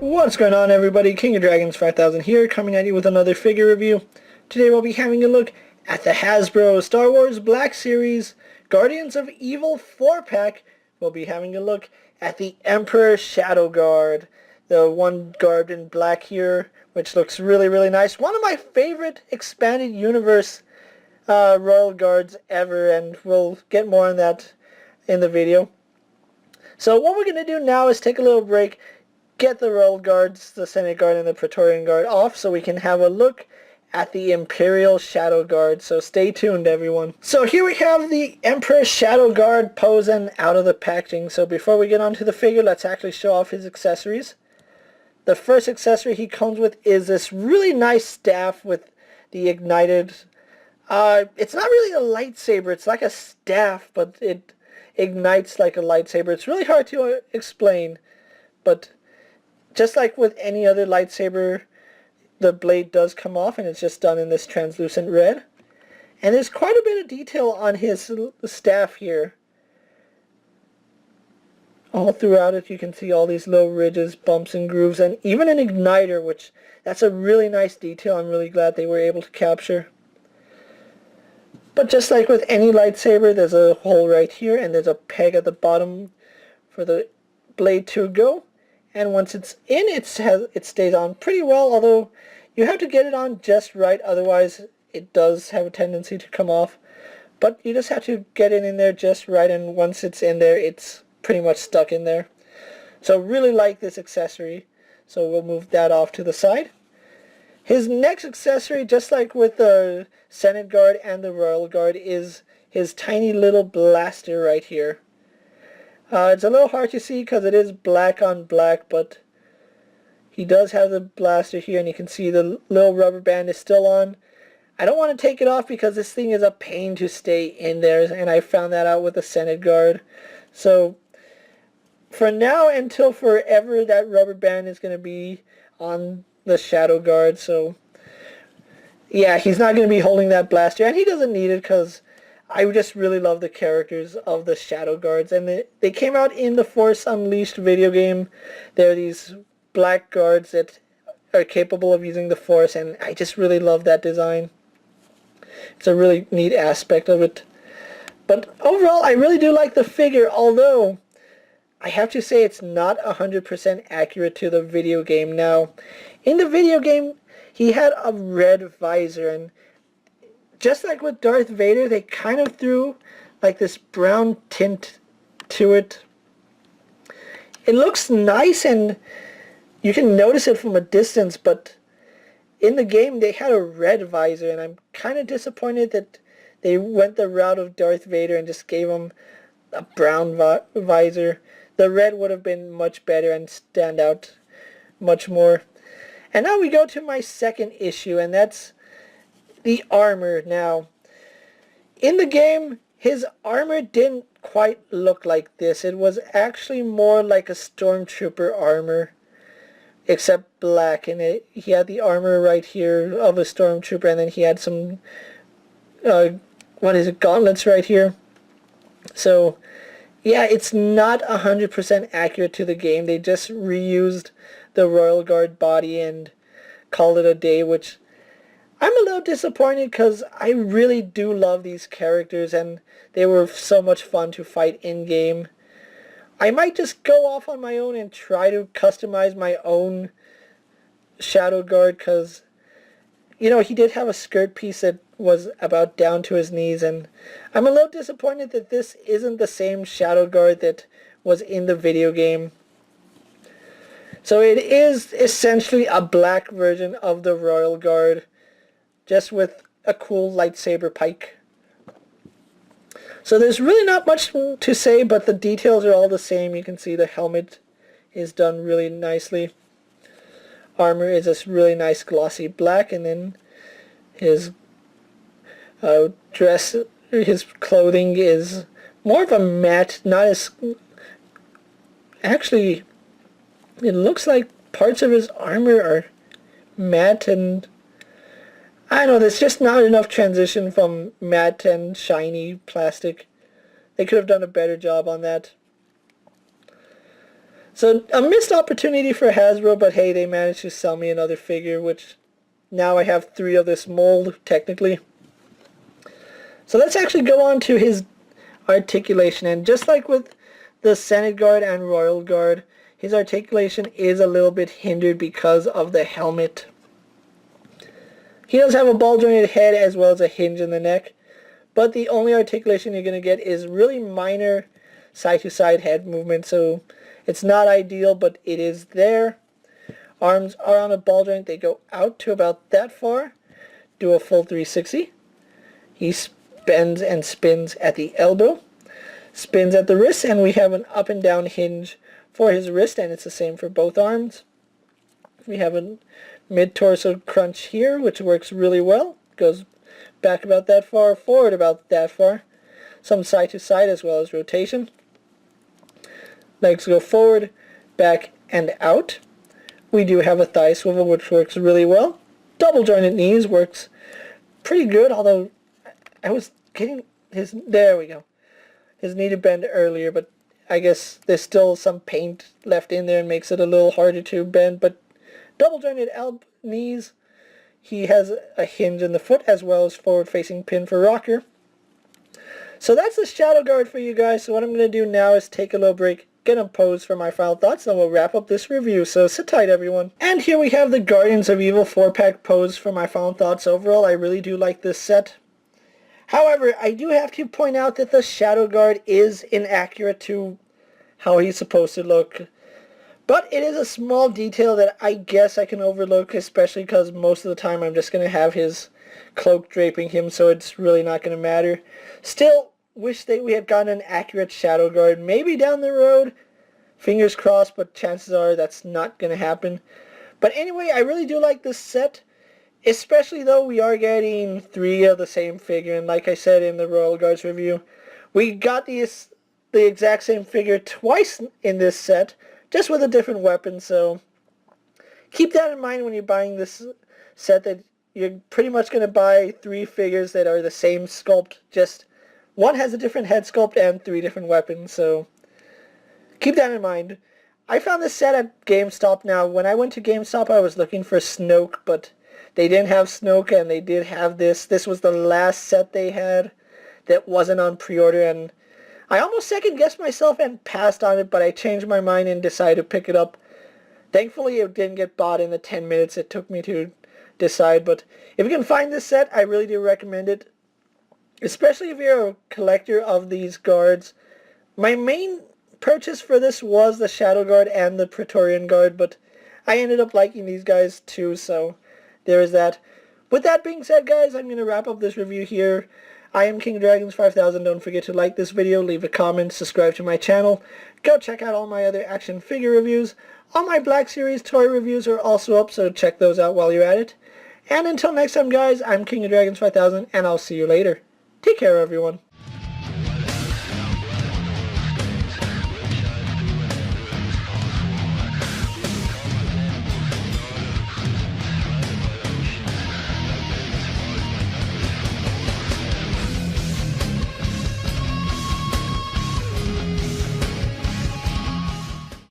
What's going on, everybody? KingofDragons 5000 here, coming at you with another figure review. Today we'll be having a look at the Hasbro Star Wars Black Series Guardians of Evil 4-pack. We'll be having a look at the Emperor Shadow Guard, the one garbed in black here, which looks really nice. One of my favorite expanded universe Royal Guards ever, and we'll get more on that in the video. So what we're going to do now is take a little break, get the Royal Guards, the Senate Guard, and the Praetorian Guard off so we can have a look at the Imperial Shadow Guard. So stay tuned, everyone. So here we have the Emperor Shadow Guard posing out of the packaging. So before we get onto the figure, let's actually show off his accessories. The first accessory he comes with is this really nice staff with the ignited... it's not really a lightsaber, it's like a staff, but it ignites like a lightsaber. It's really hard to explain, but just like with any other lightsaber, the blade does come off, and it's just done in this translucent red. And there's quite a bit of detail on his staff here. All throughout it you can see all these little ridges, bumps and grooves, and even an igniter, which that's a really nice detail I'm really glad they were able to capture. But just like with any lightsaber, there's a hole right here, and there's a peg at the bottom for the blade to go. And once it's in, it stays on pretty well, although you have to get it on just right, otherwise it does have a tendency to come off. But you just have to get it in there just right, and once it's in there, it's pretty much stuck in there. So really like this accessory, so we'll move that off to the side. His next accessory, just like with the Senate Guard and the Royal Guard, is his tiny little blaster right here. It's a little hard to see because it is black on black, but he does have the blaster here, and you can see the little rubber band is still on. I don't want to take it off because this thing is a pain to stay in there, and I found that out with the Senate Guard. So for now until forever, that rubber band is going to be on the Shadow Guard. So yeah, he's not going to be holding that blaster, and he doesn't need it because I just really love the characters of the Shadow Guards, and they came out in the Force Unleashed video game. They're these black guards that are capable of using the Force, and I just really love that design. It's a really neat aspect of it. But overall, I really do like the figure, although I have to say it's not 100% accurate to the video game. Now, in the video game, he had a red visor, and just like with Darth Vader, they kind of threw like this brown tint to it. It looks nice, and you can notice it from a distance, but in the game they had a red visor, and I'm kind of disappointed that they went the route of Darth Vader and just gave him a brown visor. The red would have been much better and stand out much more. And now we go to my second issue, and that's the armor. Now, in the game, his armor didn't quite look like this. It was actually more like a stormtrooper armor, except black. And he had the armor right here of a stormtrooper, and then he had some, gauntlets right here. So, yeah, it's not 100% accurate to the game. They just reused the Royal Guard body and called it a day, which I'm a little disappointed because I really do love these characters, and they were so much fun to fight in-game. I might just go off on my own and try to customize my own Shadow Guard, because, you know, he did have a skirt piece that was about down to his knees, and I'm a little disappointed that this isn't the same Shadow Guard that was in the video game. So it is essentially a black version of the Royal Guard, just with a cool lightsaber pike. So there's really not much to say, but the details are all the same. You can see the helmet is done really nicely. Armor is this really nice glossy black, and then his dress, his clothing is more of a matte, not as... Actually, it looks like parts of his armor are matte, and I don't know, there's just not enough transition from matte and shiny plastic. They could have done a better job on that. So a missed opportunity for Hasbro, but hey, they managed to sell me another figure, which now I have 3 of this mold, technically. So let's actually go on to his articulation, and just like with the Senate Guard and Royal Guard, his articulation is a little bit hindered because of the helmet. He does have a ball jointed head as well as a hinge in the neck, but the only articulation you're going to get is really minor side-to-side head movement, so it's not ideal, but it is there. Arms are on a ball joint. They go out to about that far. Do a full 360. He bends and spins at the elbow. Spins at the wrist, and we have an up and down hinge for his wrist, and it's the same for both arms. We have a mid-torso crunch here, which works really well. Goes back about that far, forward about that far. Some side-to-side as well as rotation. Legs go forward, back, and out. We do have a thigh swivel, which works really well. Double jointed knees works pretty good, although I was getting his... There we go. His knee to bend earlier, but I guess there's still some paint left in there and makes it a little harder to bend. But double jointed knees. He has a hinge in the foot as well as forward-facing pin for rocker. So that's the Shadow Guard for you guys. So what I'm going to do now is take a little break, get him posed for my final thoughts, and we'll wrap up this review. So sit tight, everyone. And here we have the Guardians of Evil 4-pack pose for my final thoughts. Overall, I really do like this set. However, I do have to point out that the Shadow Guard is inaccurate to how he's supposed to look. But it is a small detail that I guess I can overlook, especially because most of the time I'm just going to have his cloak draping him, so it's really not going to matter. Still, wish that we had gotten an accurate Shadow Guard. Maybe down the road. Fingers crossed, but chances are that's not going to happen. But anyway, I really do like this set. Especially though we are getting 3 of the same figure, and like I said in the Royal Guards review, we got the exact same figure twice in this set, just with a different weapon, so keep that in mind when you're buying this set, that you're pretty much going to buy 3 figures that are the same sculpt, just one has a different head sculpt and 3 different weapons, so keep that in mind. I found this set at Gamestop. Now, when I went to Gamestop, I was looking for Snoke, but they didn't have Snoke, and they did have this. This was the last set they had that wasn't on pre-order, and I almost second-guessed myself and passed on it, but I changed my mind and decided to pick it up. Thankfully, it didn't get bought in the 10 minutes it took me to decide, but if you can find this set, I really do recommend it, especially if you're a collector of these guards. My main purchase for this was the Shadow Guard and the Praetorian Guard, but I ended up liking these guys too, so there is that. With that being said, guys, I'm going to wrap up this review here. I am KingofDragons 5000. Don't forget to like this video, leave a comment, subscribe to my channel. Go check out all my other action figure reviews. All my Black Series toy reviews are also up, so check those out while you're at it. And until next time, guys, I'm KingofDragons 5000, and I'll see you later. Take care, everyone.